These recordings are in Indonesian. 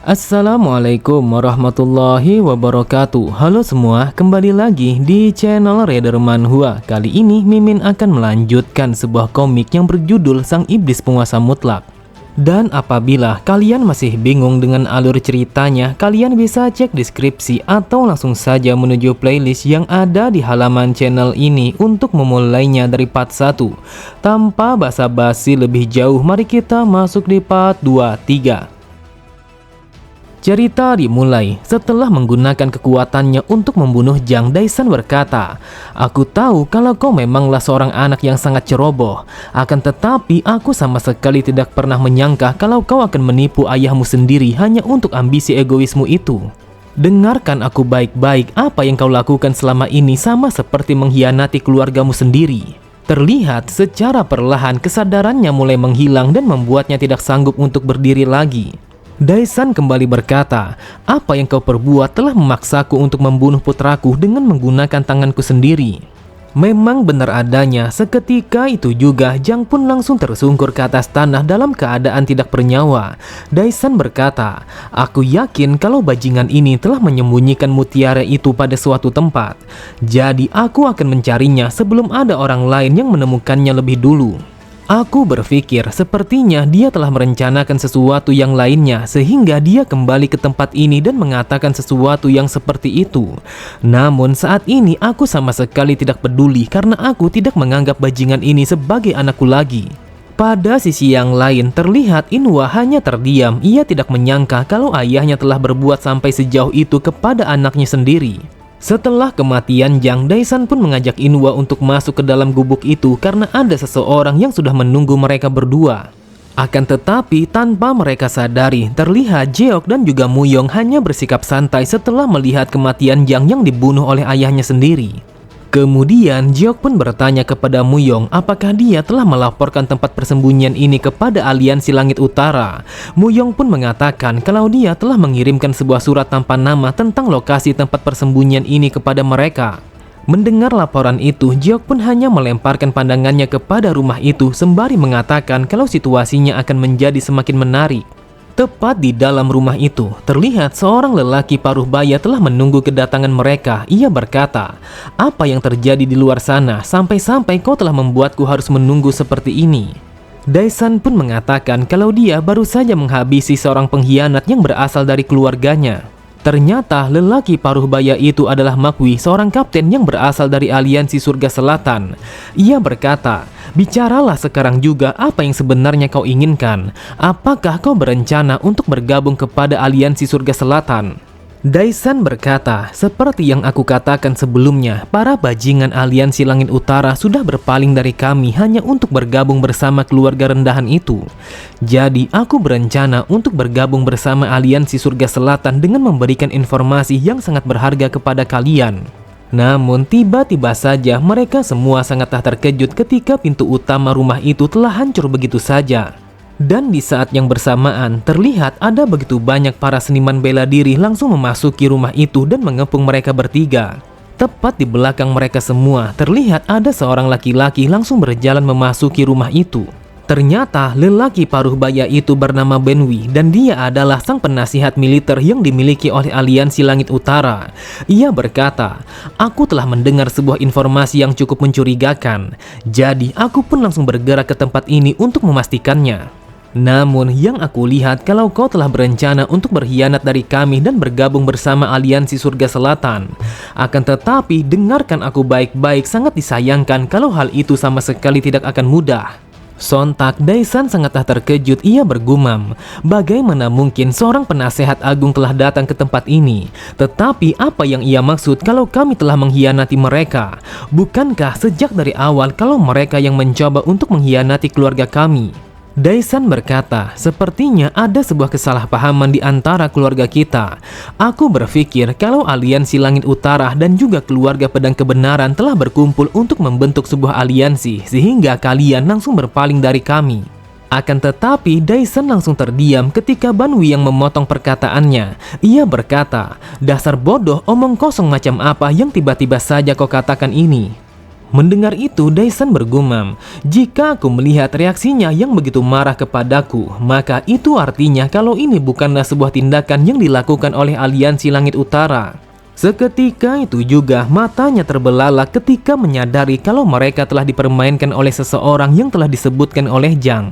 Assalamualaikum warahmatullahi wabarakatuh. Halo semua, kembali lagi di channel Raider Manhwa. Kali ini Mimin akan melanjutkan sebuah komik yang berjudul Sang Iblis Penguasa Mutlak. Dan apabila kalian masih bingung dengan alur ceritanya, kalian bisa cek deskripsi atau langsung saja menuju playlist yang ada di halaman channel ini untuk memulainya dari part 1. Tanpa basa-basi lebih jauh, mari kita masuk di part 2-3. Cerita dimulai setelah menggunakan kekuatannya untuk membunuh Jiang. Daishan berkata, "Aku tahu kalau kau memanglah seorang anak yang sangat ceroboh. Akan tetapi aku sama sekali tidak pernah menyangka kalau kau akan menipu ayahmu sendiri hanya untuk ambisi egoismu itu. Dengarkan aku baik-baik, apa yang kau lakukan selama ini sama seperti mengkhianati keluargamu sendiri." Terlihat secara perlahan kesadarannya mulai menghilang dan membuatnya tidak sanggup untuk berdiri lagi. Daishan kembali berkata, "Apa yang kau perbuat telah memaksaku untuk membunuh putraku dengan menggunakan tanganku sendiri." Memang benar adanya, seketika itu juga Jiang pun langsung tersungkur ke atas tanah dalam keadaan tidak bernyawa. Daishan berkata, "Aku yakin kalau bajingan ini telah menyembunyikan mutiara itu pada suatu tempat. Jadi aku akan mencarinya sebelum ada orang lain yang menemukannya lebih dulu. Aku berpikir sepertinya dia telah merencanakan sesuatu yang lainnya sehingga dia kembali ke tempat ini dan mengatakan sesuatu yang seperti itu. Namun saat ini aku sama sekali tidak peduli karena aku tidak menganggap bajingan ini sebagai anakku lagi." Pada sisi yang lain terlihat Inwa hanya terdiam. Ia tidak menyangka kalau ayahnya telah berbuat sampai sejauh itu kepada anaknya sendiri. Setelah kematian Jiang, Daishan pun mengajak Inwa untuk masuk ke dalam gubuk itu karena ada seseorang yang sudah menunggu mereka berdua. Akan tetapi tanpa mereka sadari, terlihat Jeok dan juga Muyong hanya bersikap santai setelah melihat kematian Jiang yang dibunuh oleh ayahnya sendiri. Kemudian Jeok pun bertanya kepada Muyong apakah dia telah melaporkan tempat persembunyian ini kepada Aliansi Langit Utara. Muyong pun mengatakan kalau dia telah mengirimkan sebuah surat tanpa nama tentang lokasi tempat persembunyian ini kepada mereka. Mendengar laporan itu, Jeok pun hanya melemparkan pandangannya kepada rumah itu sembari mengatakan kalau situasinya akan menjadi semakin menarik. Tepat di dalam rumah itu, terlihat seorang lelaki paruh baya telah menunggu kedatangan mereka. Ia berkata, "Apa yang terjadi di luar sana sampai-sampai kau telah membuatku harus menunggu seperti ini?" Daishan pun mengatakan kalau dia baru saja menghabisi seorang pengkhianat yang berasal dari keluarganya. Ternyata lelaki paruh baya itu adalah Makwi, seorang kapten yang berasal dari Aliansi Surga Selatan. Ia berkata, "Bicaralah sekarang juga apa yang sebenarnya kau inginkan. Apakah kau berencana untuk bergabung kepada Aliansi Surga Selatan?" Daishan berkata, "Seperti yang aku katakan sebelumnya, para bajingan Aliansi Langit Utara sudah berpaling dari kami hanya untuk bergabung bersama keluarga rendahan itu. Jadi aku berencana untuk bergabung bersama Aliansi Surga Selatan dengan memberikan informasi yang sangat berharga kepada kalian." Namun tiba-tiba saja mereka semua sangatlah terkejut ketika pintu utama rumah itu telah hancur begitu saja. Dan di saat yang bersamaan terlihat ada begitu banyak para seniman bela diri langsung memasuki rumah itu dan mengepung mereka bertiga. Tepat di belakang mereka semua terlihat ada seorang laki-laki langsung berjalan memasuki rumah itu. Ternyata lelaki paruh baya itu bernama Benwi dan dia adalah sang penasihat militer yang dimiliki oleh Aliansi Langit Utara. Ia berkata, "Aku telah mendengar sebuah informasi yang cukup mencurigakan. Jadi aku pun langsung bergerak ke tempat ini untuk memastikannya. Namun yang aku lihat kalau kau telah berencana untuk berkhianat dari kami dan bergabung bersama Aliansi Surga Selatan. Akan tetapi dengarkan aku baik-baik, sangat disayangkan kalau hal itu sama sekali tidak akan mudah." Sontak Daishan sangatlah terkejut. Ia bergumam, bagaimana mungkin seorang penasehat agung telah datang ke tempat ini? Tetapi apa yang ia maksud kalau kami telah mengkhianati mereka? Bukankah sejak dari awal kalau mereka yang mencoba untuk mengkhianati keluarga kami? Daishan berkata, "Sepertinya ada sebuah kesalahpahaman di antara keluarga kita. Aku berpikir kalau Aliansi Langit Utara dan juga keluarga Pedang Kebenaran telah berkumpul untuk membentuk sebuah aliansi sehingga kalian langsung berpaling dari kami." Akan tetapi Daishan langsung terdiam ketika Banwi yang memotong perkataannya. Ia berkata, "Dasar bodoh, omong kosong macam apa yang tiba-tiba saja kau katakan ini?" Mendengar itu, Daesan bergumam, "Jika aku melihat reaksinya yang begitu marah kepadaku, maka itu artinya kalau ini bukanlah sebuah tindakan yang dilakukan oleh aliansi Langit Utara." Seketika itu juga matanya terbelalak ketika menyadari kalau mereka telah dipermainkan oleh seseorang yang telah disebutkan oleh Jang.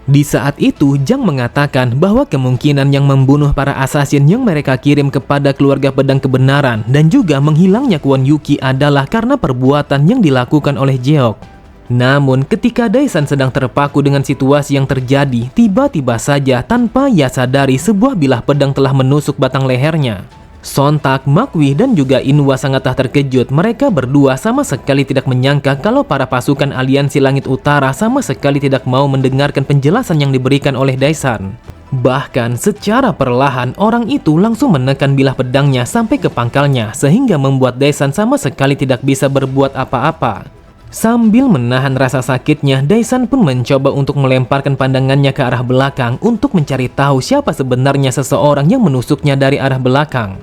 Di saat itu, Jang mengatakan bahwa kemungkinan yang membunuh para asasin yang mereka kirim kepada keluarga pedang kebenaran dan juga menghilangnya Kwon Yuki adalah karena perbuatan yang dilakukan oleh Jeok. Namun, ketika Daesan sedang terpaku dengan situasi yang terjadi, tiba-tiba saja tanpa ia sadari sebuah bilah pedang telah menusuk batang lehernya. Sontak, Makwi dan juga Inwa sangatlah terkejut. Mereka berdua sama sekali tidak menyangka kalau para pasukan aliansi Langit Utara sama sekali tidak mau mendengarkan penjelasan yang diberikan oleh Daesan. Bahkan secara perlahan orang itu langsung menekan bilah pedangnya sampai ke pangkalnya sehingga membuat Daesan sama sekali tidak bisa berbuat apa-apa. Sambil menahan rasa sakitnya, Daesan pun mencoba untuk melemparkan pandangannya ke arah belakang untuk mencari tahu siapa sebenarnya seseorang yang menusuknya dari arah belakang.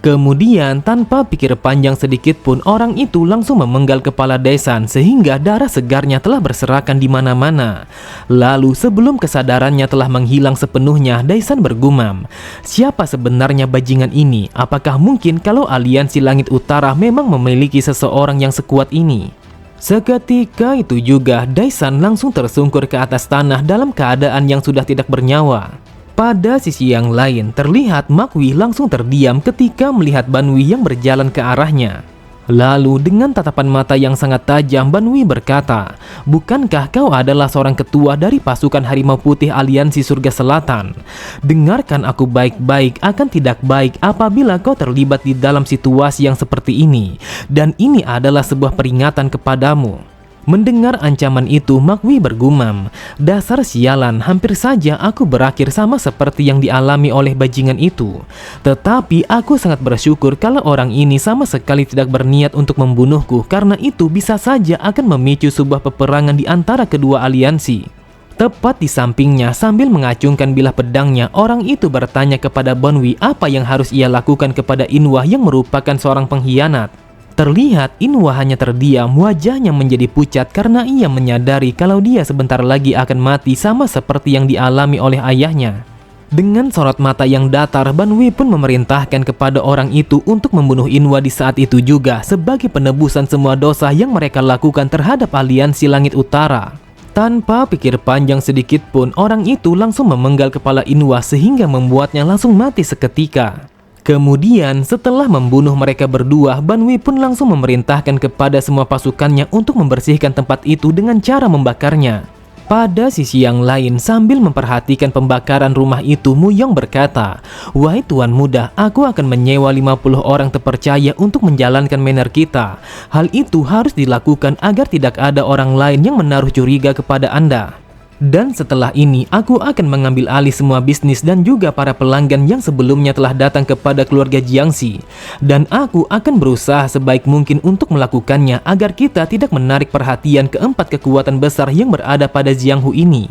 Kemudian tanpa pikir panjang sedikit pun orang itu langsung memenggal kepala Daesan sehingga darah segarnya telah berserakan di mana-mana. Lalu sebelum kesadarannya telah menghilang sepenuhnya, Daesan bergumam, "Siapa sebenarnya bajingan ini? Apakah mungkin kalau aliansi Langit Utara memang memiliki seseorang yang sekuat ini?" Seketika itu juga Daesan langsung tersungkur ke atas tanah dalam keadaan yang sudah tidak bernyawa. Pada sisi yang lain, terlihat Makwi langsung terdiam ketika melihat Banwi yang berjalan ke arahnya. Lalu dengan tatapan mata yang sangat tajam, Banwi berkata, "Bukankah kau adalah seorang ketua dari pasukan Harimau Putih Aliansi Surga Selatan? Dengarkan aku baik-baik, akan tidak baik apabila kau terlibat di dalam situasi yang seperti ini. Dan ini adalah sebuah peringatan kepadamu." Mendengar ancaman itu, Makwi bergumam, "Dasar sialan, hampir saja aku berakhir sama seperti yang dialami oleh bajingan itu. Tetapi aku sangat bersyukur kalau orang ini sama sekali tidak berniat untuk membunuhku, karena itu bisa saja akan memicu sebuah peperangan di antara kedua aliansi." Tepat di sampingnya, sambil mengacungkan bilah pedangnya, orang itu bertanya kepada Banwi apa yang harus ia lakukan kepada Inwa yang merupakan seorang pengkhianat. Terlihat Inwa hanya terdiam, wajahnya menjadi pucat karena ia menyadari kalau dia sebentar lagi akan mati sama seperti yang dialami oleh ayahnya. Dengan sorot mata yang datar, Banwi pun memerintahkan kepada orang itu untuk membunuh Inwa di saat itu juga sebagai penebusan semua dosa yang mereka lakukan terhadap aliansi Langit Utara. Tanpa pikir panjang sedikit pun, orang itu langsung memenggal kepala Inwa sehingga membuatnya langsung mati seketika. Kemudian setelah membunuh mereka berdua, Banwi pun langsung memerintahkan kepada semua pasukannya untuk membersihkan tempat itu dengan cara membakarnya. Pada sisi yang lain, sambil memperhatikan pembakaran rumah itu, Muyong berkata, "Wahai Tuan Muda, aku akan menyewa 50 orang terpercaya untuk menjalankan manner kita. Hal itu harus dilakukan agar tidak ada orang lain yang menaruh curiga kepada Anda. Dan setelah ini, aku akan mengambil alih semua bisnis dan juga para pelanggan yang sebelumnya telah datang kepada keluarga Jiangxi. Dan aku akan berusaha sebaik mungkin untuk melakukannya agar kita tidak menarik perhatian keempat kekuatan besar yang berada pada Jianghu ini."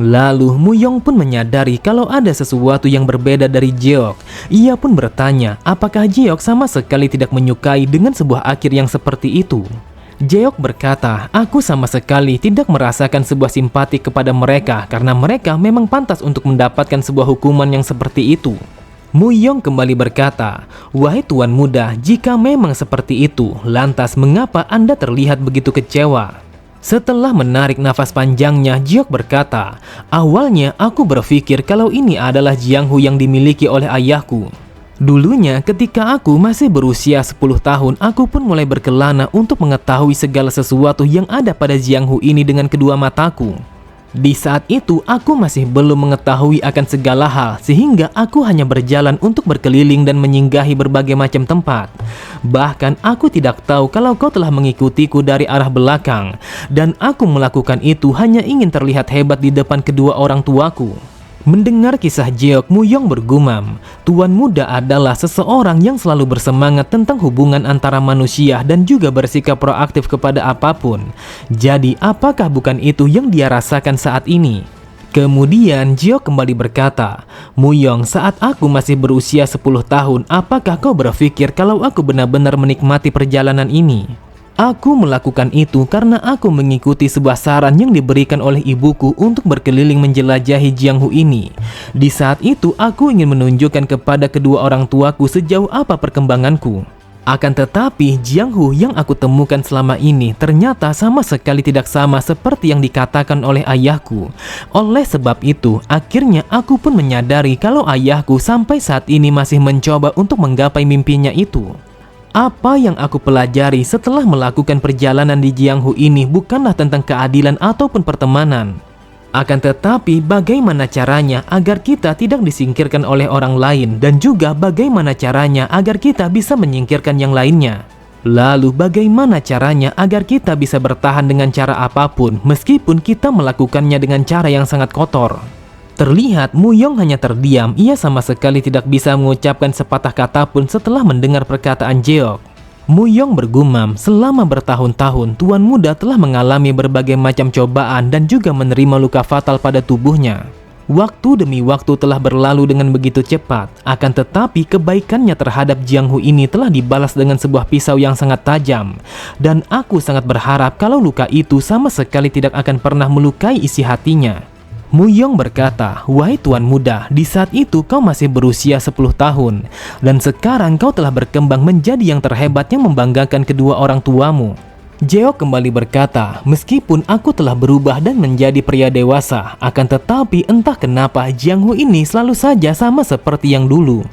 Lalu Muyong pun menyadari kalau ada sesuatu yang berbeda dari Jeok. Ia pun bertanya, apakah Jeok sama sekali tidak menyukai dengan sebuah akhir yang seperti itu? Jeok berkata, "Aku sama sekali tidak merasakan sebuah simpati kepada mereka karena mereka memang pantas untuk mendapatkan sebuah hukuman yang seperti itu." Muyong kembali berkata, "Wahai Tuan Muda, jika memang seperti itu, lantas mengapa Anda terlihat begitu kecewa?" Setelah menarik nafas panjangnya, Jeok berkata, "Awalnya aku berpikir kalau ini adalah Jianghu yang dimiliki oleh ayahku. Dulunya ketika aku masih berusia 10 tahun, aku pun mulai berkelana untuk mengetahui segala sesuatu yang ada pada Jianghu ini dengan kedua mataku. Di saat itu aku masih belum mengetahui akan segala hal, sehingga aku hanya berjalan untuk berkeliling dan menyinggahi berbagai macam tempat. Bahkan aku tidak tahu kalau kau telah mengikutiku dari arah belakang, dan aku melakukan itu hanya ingin terlihat hebat di depan kedua orang tuaku." Mendengar kisah Jeok, Muyong bergumam, "Tuan Muda adalah seseorang yang selalu bersemangat tentang hubungan antara manusia dan juga bersikap proaktif kepada apapun. Jadi apakah bukan itu yang dia rasakan saat ini?" Kemudian Jeok kembali berkata, "Muyong, saat aku masih berusia 10 tahun, apakah kau berpikir kalau aku benar-benar menikmati perjalanan ini? Aku melakukan itu karena aku mengikuti sebuah saran yang diberikan oleh ibuku untuk berkeliling menjelajahi Jianghu ini. Di saat itu aku ingin menunjukkan kepada kedua orang tuaku sejauh apa perkembanganku. Akan tetapi Jianghu yang aku temukan selama ini ternyata sama sekali tidak sama seperti yang dikatakan oleh ayahku. Oleh sebab itu, akhirnya aku pun menyadari kalau ayahku sampai saat ini masih mencoba untuk menggapai mimpinya itu. Apa yang aku pelajari setelah melakukan perjalanan di Jianghu ini bukanlah tentang keadilan ataupun pertemanan. Akan tetapi bagaimana caranya agar kita tidak disingkirkan oleh orang lain, dan juga bagaimana caranya agar kita bisa menyingkirkan yang lainnya. Lalu bagaimana caranya agar kita bisa bertahan dengan cara apapun meskipun kita melakukannya dengan cara yang sangat kotor. Terlihat Muyong hanya terdiam, ia sama sekali tidak bisa mengucapkan sepatah kata pun setelah mendengar perkataan Jeok. Muyong bergumam, selama bertahun-tahun Tuan Muda telah mengalami berbagai macam cobaan dan juga menerima luka fatal pada tubuhnya. Waktu demi waktu telah berlalu dengan begitu cepat, akan tetapi kebaikannya terhadap Jianghu ini telah dibalas dengan sebuah pisau yang sangat tajam. Dan aku sangat berharap kalau luka itu sama sekali tidak akan pernah melukai isi hatinya. Muyong berkata, "Wahai Tuan Muda, di saat itu kau masih berusia 10 tahun, dan sekarang kau telah berkembang menjadi yang terhebat yang membanggakan kedua orang tuamu." Jeok kembali berkata, "Meskipun aku telah berubah dan menjadi pria dewasa, akan tetapi entah kenapa Jianghu ini selalu saja sama seperti yang dulu.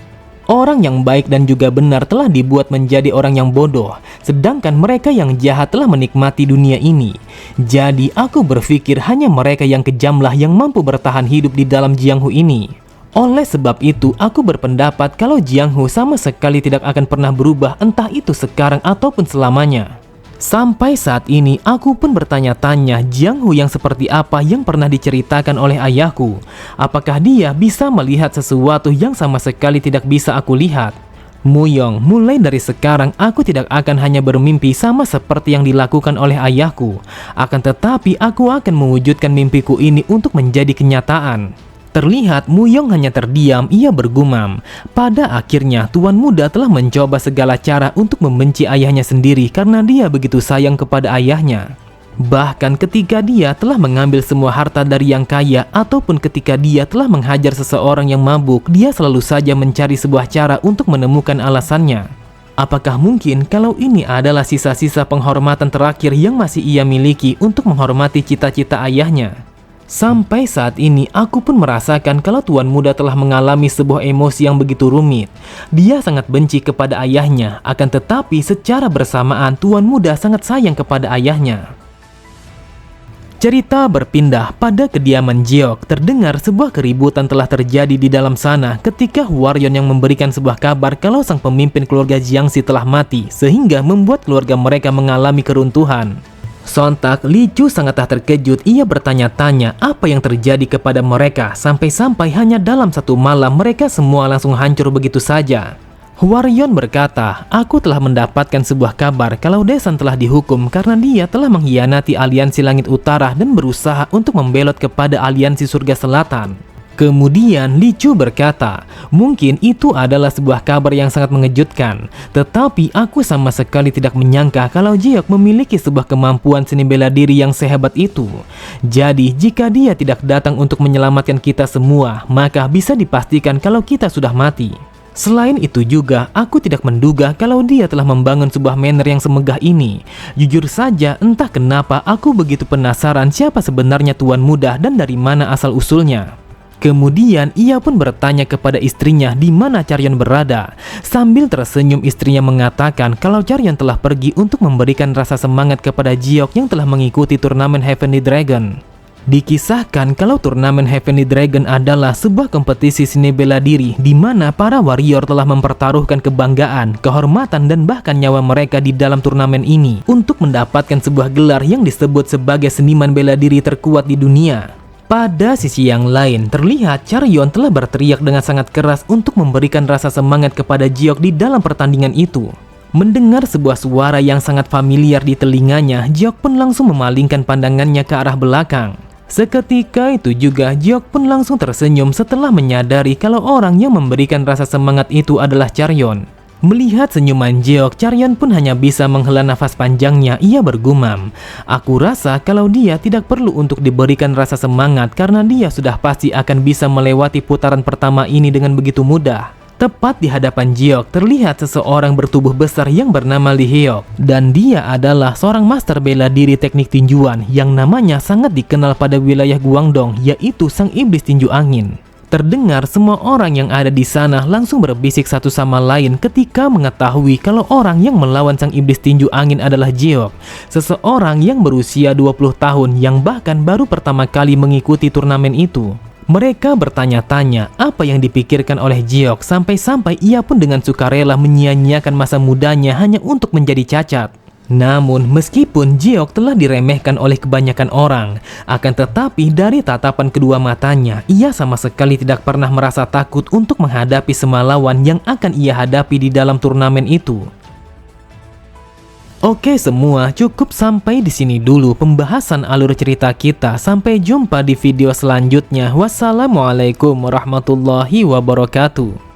Orang yang baik dan juga benar telah dibuat menjadi orang yang bodoh, sedangkan mereka yang jahat telah menikmati dunia ini. Jadi aku berpikir hanya mereka yang kejamlah yang mampu bertahan hidup di dalam Jianghu ini. Oleh sebab itu, aku berpendapat kalau Jianghu sama sekali tidak akan pernah berubah, entah itu sekarang ataupun selamanya." Sampai saat ini aku pun bertanya-tanya Jianghu yang seperti apa yang pernah diceritakan oleh ayahku. Apakah dia bisa melihat sesuatu yang sama sekali tidak bisa aku lihat? Muyong, mulai dari sekarang aku tidak akan hanya bermimpi sama seperti yang dilakukan oleh ayahku. Akan tetapi aku akan mewujudkan mimpiku ini untuk menjadi kenyataan. Terlihat Muyong hanya terdiam, ia bergumam. Pada akhirnya Tuan Muda telah mencoba segala cara untuk membenci ayahnya sendiri karena dia begitu sayang kepada ayahnya. Bahkan ketika dia telah mengambil semua harta dari yang kaya ataupun ketika dia telah menghajar seseorang yang mabuk, dia selalu saja mencari sebuah cara untuk menemukan alasannya. Apakah mungkin kalau ini adalah sisa-sisa penghormatan terakhir yang masih ia miliki untuk menghormati cita-cita ayahnya? Sampai saat ini aku pun merasakan kalau Tuan Muda telah mengalami sebuah emosi yang begitu rumit. Dia sangat benci kepada ayahnya, akan tetapi secara bersamaan Tuan Muda sangat sayang kepada ayahnya. Cerita berpindah pada kediaman Jeok. Terdengar sebuah keributan telah terjadi di dalam sana ketika Hwaryeon yang memberikan sebuah kabar kalau sang pemimpin keluarga Jiangxi telah mati, sehingga membuat keluarga mereka mengalami keruntuhan. Sontak, Li Chu sangatlah terkejut. Ia bertanya-tanya apa yang terjadi kepada mereka, sampai-sampai hanya dalam satu malam mereka semua langsung hancur begitu saja. Hwaryeon berkata, "Aku telah mendapatkan sebuah kabar kalau Daesan telah dihukum karena dia telah mengkhianati aliansi Langit Utara dan berusaha untuk membelot kepada aliansi Surga Selatan." Kemudian Li Chu berkata, "Mungkin itu adalah sebuah kabar yang sangat mengejutkan, tetapi aku sama sekali tidak menyangka kalau Jeok memiliki sebuah kemampuan seni bela diri yang sehebat itu. Jadi jika dia tidak datang untuk menyelamatkan kita semua, maka bisa dipastikan kalau kita sudah mati. Selain itu juga, aku tidak menduga kalau dia telah membangun sebuah manor yang semegah ini. Jujur saja, entah kenapa aku begitu penasaran siapa sebenarnya Tuan Muda dan dari mana asal-usulnya." Kemudian ia pun bertanya kepada istrinya di mana Charyeon berada. Sambil tersenyum istrinya mengatakan kalau Charyeon telah pergi untuk memberikan rasa semangat kepada Jeok yang telah mengikuti turnamen Heavenly Dragon. Dikisahkan kalau turnamen Heavenly Dragon adalah sebuah kompetisi seni bela diri di mana para warrior telah mempertaruhkan kebanggaan, kehormatan dan bahkan nyawa mereka di dalam turnamen ini untuk mendapatkan sebuah gelar yang disebut sebagai seniman bela diri terkuat di dunia. Pada sisi yang lain, terlihat Charyeon telah berteriak dengan sangat keras untuk memberikan rasa semangat kepada Jeok di dalam pertandingan itu. Mendengar sebuah suara yang sangat familiar di telinganya, Jeok pun langsung memalingkan pandangannya ke arah belakang. Seketika itu juga Jeok pun langsung tersenyum setelah menyadari kalau orang yang memberikan rasa semangat itu adalah Charyeon. Melihat senyuman Jeok, Charyeon pun hanya bisa menghela nafas panjangnya. Ia bergumam, "Aku rasa kalau dia tidak perlu untuk diberikan rasa semangat karena dia sudah pasti akan bisa melewati putaran pertama ini dengan begitu mudah." Tepat di hadapan Jeok terlihat seseorang bertubuh besar yang bernama Lee Hyuk, dan dia adalah seorang master bela diri teknik tinjuan yang namanya sangat dikenal pada wilayah Guangdong, yaitu Sang Iblis Tinju Angin. Terdengar semua orang yang ada di sana langsung berbisik satu sama lain ketika mengetahui kalau orang yang melawan Sang Iblis Tinju Angin adalah Jeok, seseorang yang berusia 20 tahun yang bahkan baru pertama kali mengikuti turnamen itu. Mereka bertanya-tanya apa yang dipikirkan oleh Jeok sampai-sampai ia pun dengan sukarela menyia-nyiakan masa mudanya hanya untuk menjadi cacat. Namun, meskipun Jeok telah diremehkan oleh kebanyakan orang, akan tetapi dari tatapan kedua matanya, ia sama sekali tidak pernah merasa takut untuk menghadapi semua lawan yang akan ia hadapi di dalam turnamen itu. Oke semua, cukup sampai di sini dulu pembahasan alur cerita kita. Sampai jumpa di video selanjutnya. Wassalamualaikum warahmatullahi wabarakatuh.